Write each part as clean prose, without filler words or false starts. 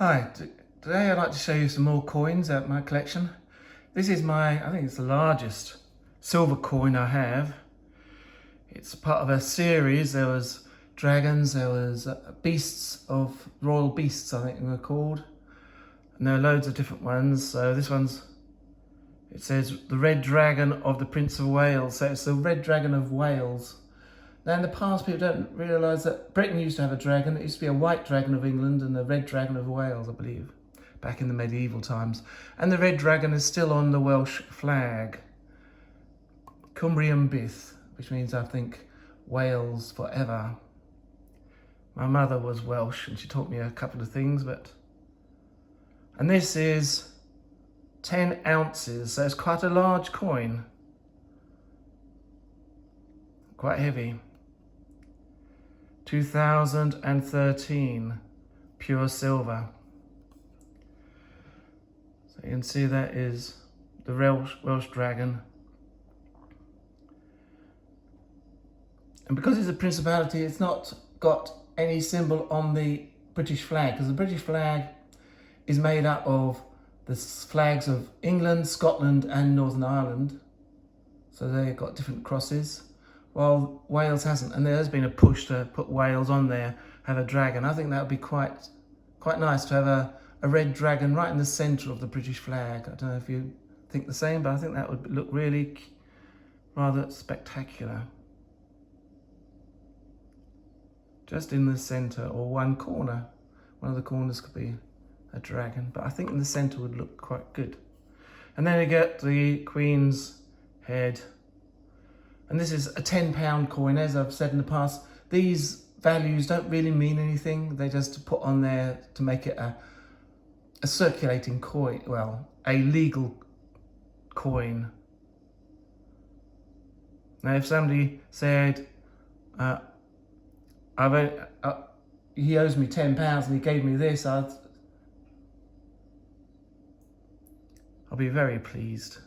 Hi, today I'd like to show you some more coins out of my collection. This is I think it's the largest silver coin I have. It's part of a series. There was dragons, there was beasts of royal beasts, I think they were called. And there are loads of different ones. So this one's, it says the Red Dragon of the Prince of Wales. So it's the Red Dragon of Wales. Now in the past, people don't realise that Britain used to have a dragon. It used to be a white dragon of England and a red dragon of Wales, I believe, back in the medieval times. And the red dragon is still on the Welsh flag. Cumbrium Byth, which means, I think, Wales forever. My mother was Welsh and she taught me a couple of things, and this is 10 ounces, so it's quite a large coin. Quite heavy. 2013, pure silver. So you can see that is the Welsh dragon. And because it's a principality, it's not got any symbol on the British flag, because the British flag is made up of the flags of England, Scotland and Northern Ireland. So they've got different crosses, while Wales hasn't. And there has been a push to put Wales on there, have a dragon. I think that would be quite nice to have a red dragon right in the centre of the British flag. I don't know if you think the same, but I think that would look really rather spectacular. Just in the centre or one corner. One of the corners could be a dragon, but I think in the centre would look quite good. And then you get the Queen's head. And this is a £10 coin. As I've said in the past, these values don't really mean anything. They just put on there to make it a circulating coin, well, a legal coin. Now, if somebody said, he owes me £10 and he gave me this, I'll be very pleased.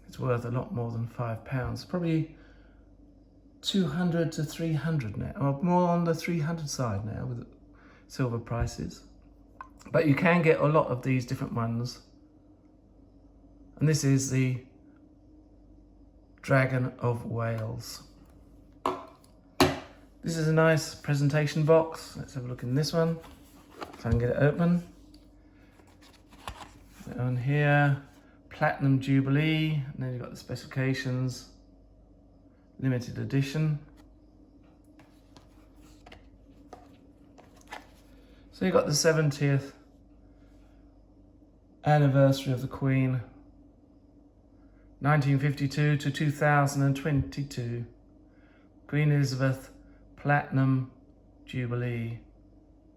It's worth a lot more than £5, probably 200 to 300 now, or more on the 300 side now with silver prices. But you can get a lot of these different ones. And this is the Dragon of Wales. This is a nice presentation box. Let's have a look in this one, if I can get it open. On here, Platinum Jubilee, and then you've got the specifications, limited edition. So you've got the 70th anniversary of the Queen, 1952 to 2022. Queen Elizabeth Platinum Jubilee.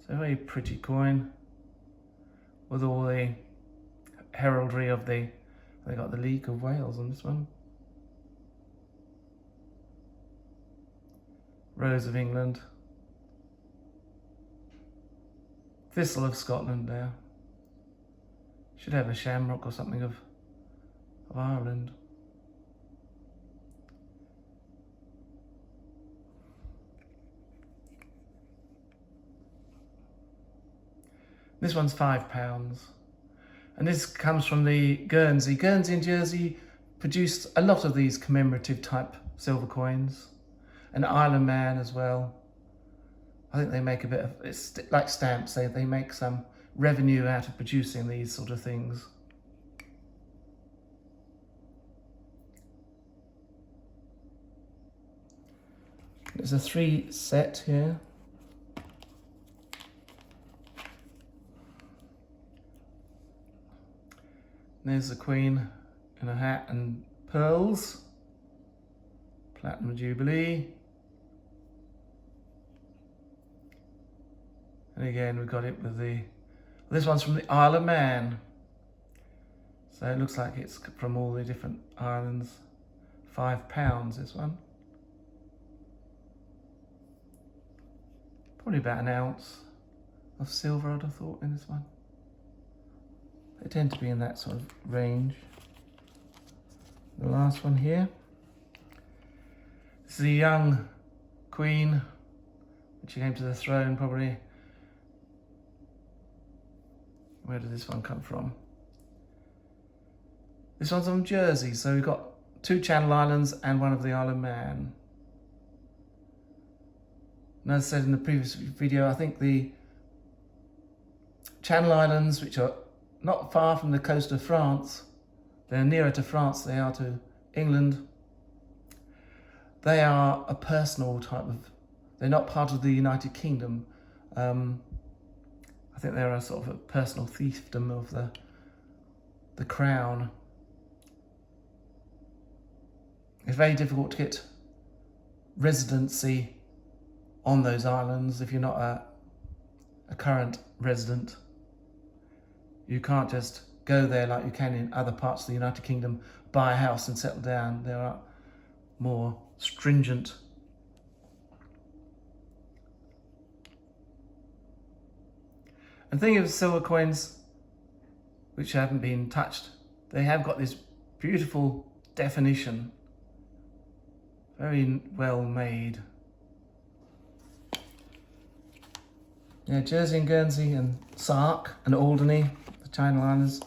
So a very pretty coin with all the heraldry of they got the League of Wales on this one. Rose of England. Thistle of Scotland there. Should have a shamrock or something of Ireland. This one's £5. And this comes from the Guernsey. Guernsey and Jersey produced a lot of these commemorative type silver coins. And Isle of Man as well. I think they make a bit of, it's like stamps, they make some revenue out of producing these sort of things. There's a 3 set here. There's the Queen in a hat and pearls. Platinum Jubilee. And again, we've got it with this one's from the Isle of Man. So it looks like it's from all the different islands. £5, this one. Probably about an ounce of silver, I'd have thought, in this one. They tend to be in that sort of range. The last one here. This is a young Queen when she came to the throne, probably Where did this one come from? This one's on Jersey, so we've got 2 Channel Islands and one of the Isle of Man. And as I said in the previous video, I think the Channel Islands, which are not far from the coast of France, they're nearer to France than they are to England. They are a personal type of, they're not part of the United Kingdom. I think they're a sort of a personal fiefdom of the crown. It's very difficult to get residency on those islands if you're not a current resident. You can't just go there like you can in other parts of the United Kingdom, buy a house and settle down. There are more stringent and think of silver coins which haven't been touched. They have got this beautiful definition, very well made. Yeah, Jersey and Guernsey and Sark and Alderney, the Channel Islands,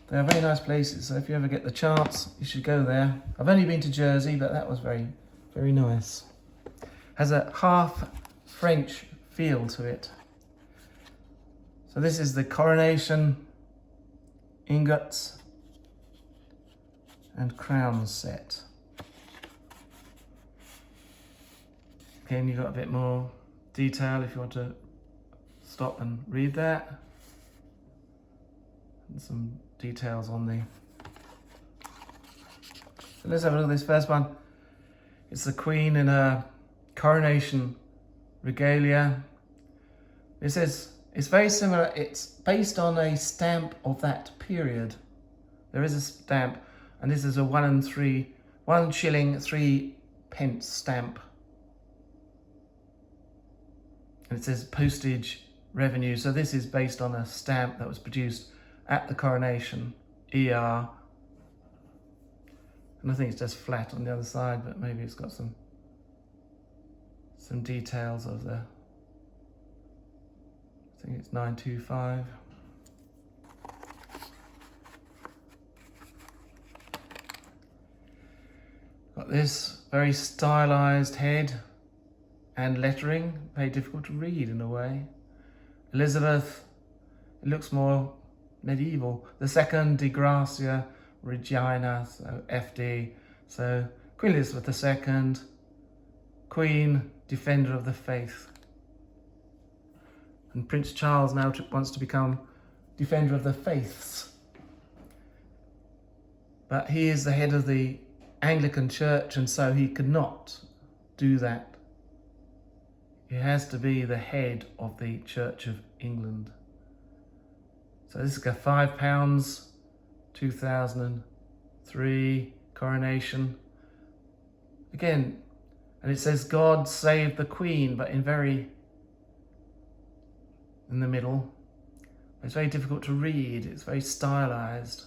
they are very nice places. So if you ever get the chance, you should go there. I've only been to Jersey, but that was very, very nice. Has a half French feel to it. So this is the coronation ingots and crowns set. Again, you've got a bit more detail if you want to stop and read that. And some details on the... So let's have a look at this first one. It's the Queen in a coronation regalia. It says it's very similar. It's based on a stamp of that period. There is a stamp, and this is a 1 shilling 3 pence stamp. And it says postage revenue. So this is based on a stamp that was produced at the coronation, ER. And I think it's just flat on the other side, but maybe it's got some details of the, I think it's 925. Got this very stylized head and lettering, very difficult to read in a way. Elizabeth, it looks more medieval. The second, De Gracia Regina, so FD. So Queen Elizabeth II, Queen, Defender of the Faith. And Prince Charles now wants to become Defender of the Faiths. But he is the head of the Anglican Church, and so he could not do that. He has to be the head of the Church of England. So this is a £5, 2003 coronation. Again, and it says God save the Queen, but in the middle. It's very difficult to read. It's very stylized.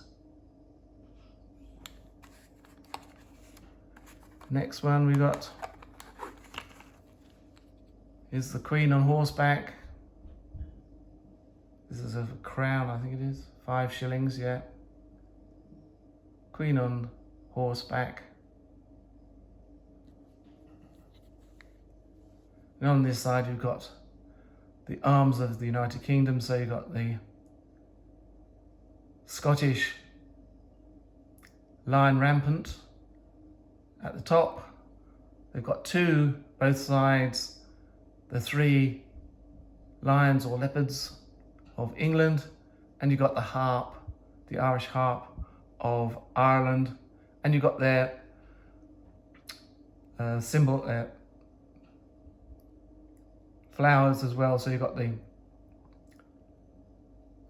Next one we got is the Queen on horseback. This is a crown, I think it is. 5 shillings, yeah. Queen on horseback. And on this side you've got the arms of the United Kingdom. So you've got the Scottish lion rampant at the top. They've got 2 both sides, the 3 lions or leopards of England, and you've got the harp, the Irish harp of Ireland, and you've got their symbol, flowers as well. So you've got the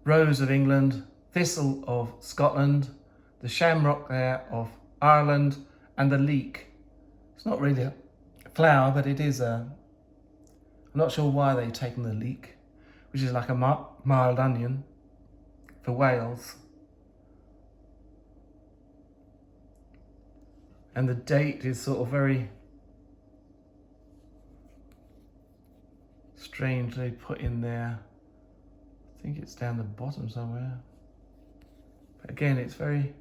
rose of England, thistle of Scotland, the shamrock there of Ireland, and the leek. It's not really a flower, but it is a... I'm not sure why they've taken the leek, which is like a mild onion for Wales. And the date is sort of very strangely put in there. I think it's down the bottom somewhere. But again, it's very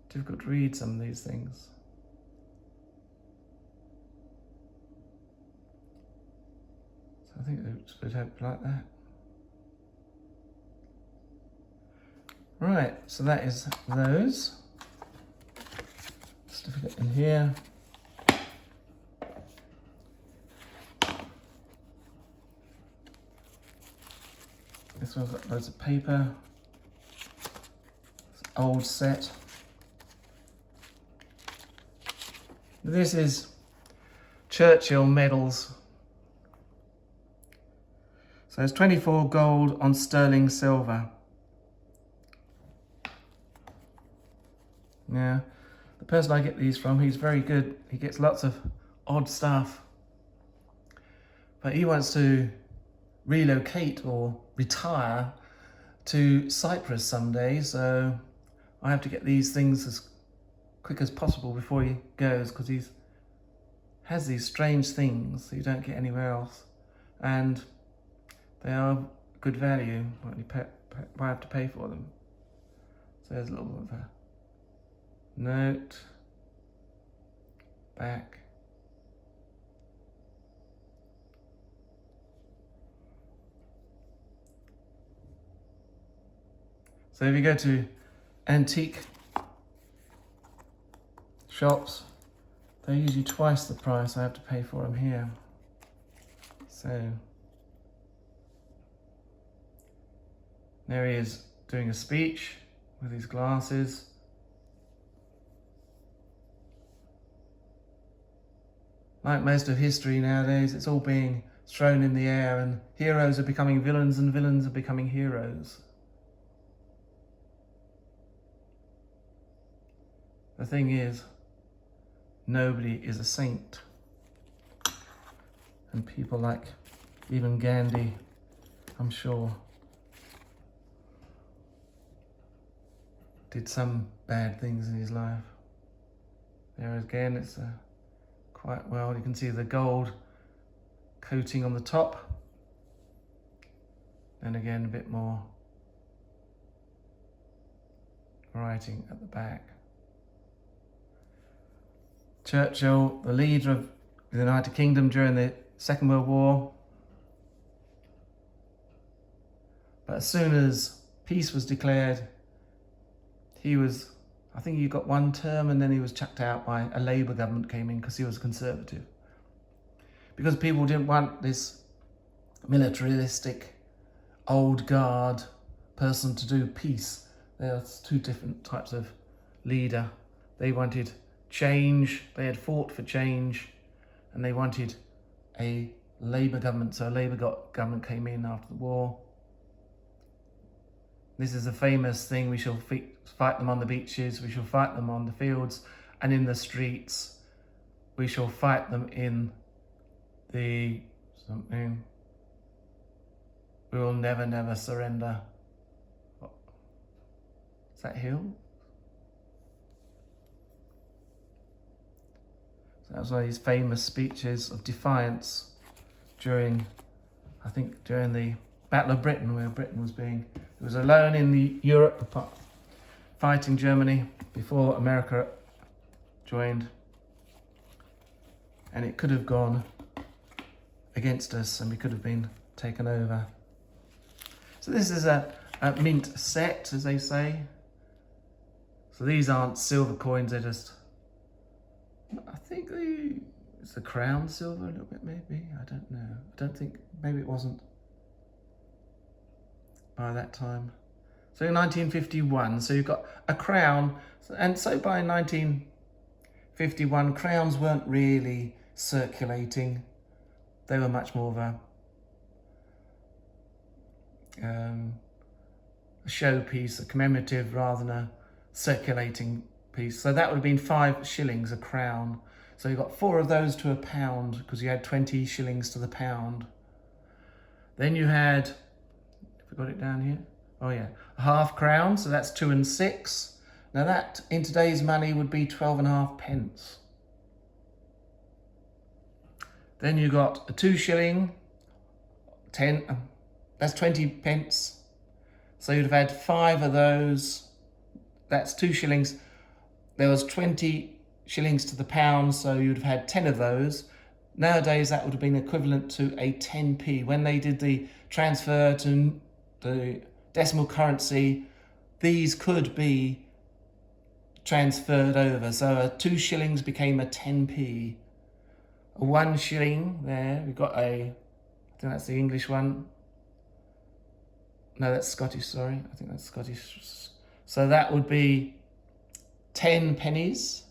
difficult to read some of these things. So I think it would help like that. Right, so that is those. Certificate in here. This one's got loads of paper. It's an old set. This is Churchill medals. So it's 24 gold on sterling silver. Now, the person I get these from, he's very good. He gets lots of odd stuff. But he wants to relocate or retire to Cyprus someday, so I have to get these things as quick as possible before he goes, because he has these strange things that you don't get anywhere else, and they are good value when you I have to pay for them. So there's a little bit of a note, back. So if you go to antique shops, they're usually twice the price I have to pay for them here. So there he is doing a speech with his glasses. Like most of history nowadays, it's all being thrown in the air, and heroes are becoming villains and villains are becoming heroes. The thing is, nobody is a saint. And people like even Gandhi, I'm sure, did some bad things in his life. There again, it's quite well. You can see the gold coating on the top. And again, a bit more writing at the back. Churchill, the leader of the United Kingdom during the Second World War. But as soon as peace was declared, I think he got one term and then he was chucked out by a Labour government came in because he was conservative. Because people didn't want this militaristic, old guard person to do peace. There's two different types of leader. They wanted change, they had fought for change, and they wanted a Labour government, so a Labour government came in after the war. This is a famous thing: we shall fight them on the beaches, we shall fight them on the fields and in the streets, we shall fight them in the something, we will never, never surrender. Is that Hill? That was one of his famous speeches of defiance during the Battle of Britain, where Britain was alone in Europe, fighting Germany before America joined, and it could have gone against us and we could have been taken over. So this is a mint set, as they say. So these aren't silver coins, they're just, I think it's the crown silver a little bit, maybe. I don't know. I don't think, maybe it wasn't by that time. So in 1951, so you've got a crown, and so by 1951, crowns weren't really circulating. They were much more of a showpiece, a commemorative rather than a circulating piece. So that would have been 5 shillings a crown. So you got 4 of those to a pound, because you had 20 shillings to the pound. Then you had, have we got it down here? Oh yeah, a half crown, so that's 2 and 6. Now that in today's money would be 12.5 pence. Then you got a 2 shilling, 10, that's 20 pence. So you'd have had 5 of those. That's 2 shillings. There was 20 shillings to the pound, so you'd have had 10 of those. Nowadays, that would have been equivalent to a 10p. When they did the transfer to the decimal currency, these could be transferred over. So a 2 shillings became a 10p. A 1 shilling there, we've got I think that's the English one. No, that's Scottish, sorry. I think that's Scottish. So that would be 10 pennies.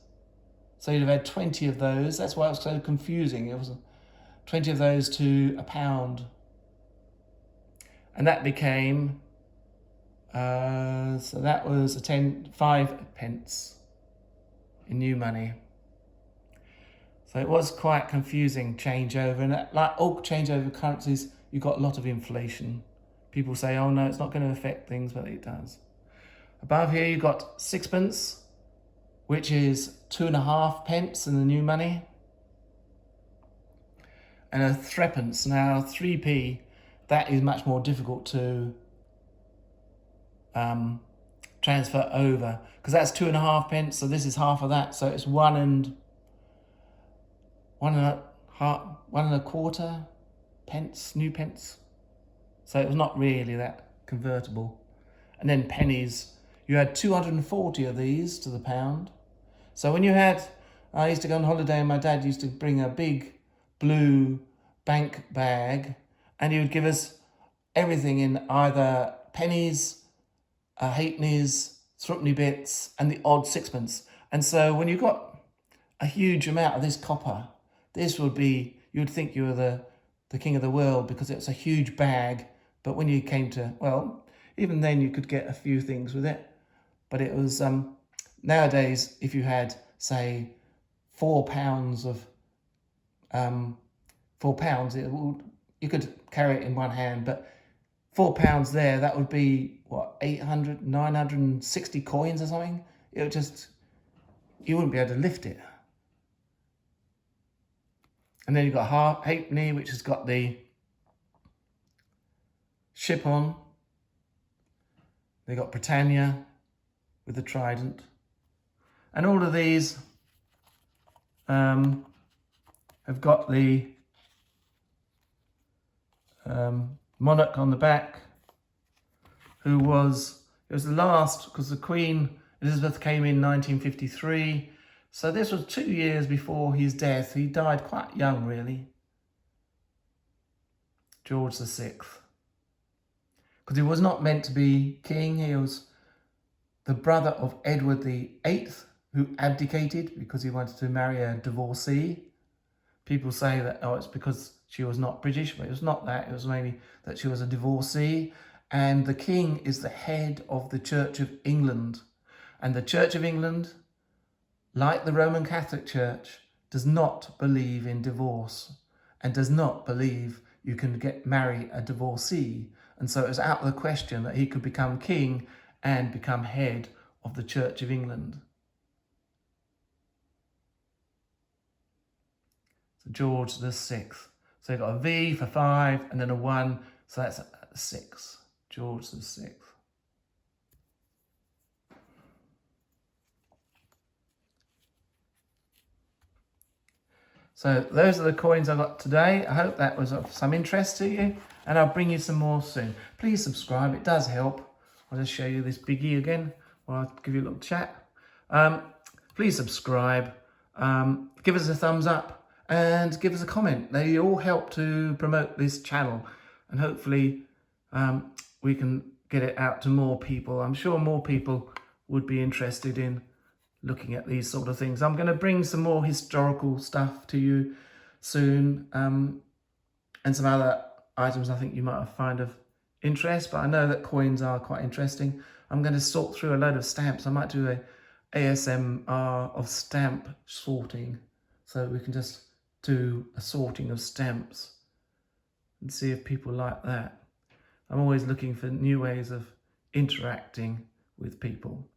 So you'd have had 20 of those. That's why it was so confusing. It was 20 of those to a pound. And that became, so that was 5 pence in new money. So it was quite confusing changeover. And like all changeover currencies, you got a lot of inflation. People say, oh no, it's not going to affect things, but it does. Above here, you've got 6 pence, which is 2.5 pence in the new money. And a 3 pence. Now, 3p, that is much more difficult to transfer over, because that's 2.5 pence, so this is half of that. So it's 1 and a quarter pence, new pence. So it was not really that convertible. And then pennies, you had 240 of these to the pound. So when you had, I used to go on holiday and my dad used to bring a big blue bank bag, and he would give us everything in either pennies, halfpennies, threepenny bits, and the odd 6 pence. And so when you got a huge amount of this copper, this would be, you would think you were the king of the world, because it's a huge bag. But when you came to, well, even then you could get a few things with it. But it was, nowadays, if you had, say, 4 pounds of, 4 pounds, you could carry it in one hand, but 4 pounds there, that would be, what, 960 coins or something? It would just, you wouldn't be able to lift it. And then you've got halfpenny, which has got the ship on. They got Britannia with the trident. And all of these have got the monarch on the back, who was, it was the last, because the Queen Elizabeth came in 1953. So this was 2 years before his death. He died quite young, really. George VI. Because he was not meant to be king. He was the brother of Edward VIII, who abdicated because he wanted to marry a divorcee. People say that, oh, it's because she was not British, but it was not that. It was mainly that she was a divorcee. And the king is the head of the Church of England. And the Church of England, like the Roman Catholic Church, does not believe in divorce and does not believe you can marry a divorcee. And so it was out of the question that he could become king and become head of the Church of England. So George VI. So you've got a V for 5 and then a 1, so that's a 6. George VI. So those are the coins I got today. I hope that was of some interest to you, and I'll bring you some more soon. Please subscribe, it does help. I'll just show you this biggie again, or I'll give you a little chat. Please subscribe, give us a thumbs up, and give us a comment. They all help to promote this channel, and hopefully we can get it out to more people. I'm sure more people would be interested in looking at these sort of things. I'm going to bring some more historical stuff to you soon, and some other items I think you might find of interest, but I know that coins are quite interesting. I'm going to sort through a load of stamps. I might do a ASMR of stamp sorting, so we can just do a sorting of stamps and see if people like that. I'm always looking for new ways of interacting with people.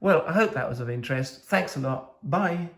Well, I hope that was of interest. Thanks a lot. Bye.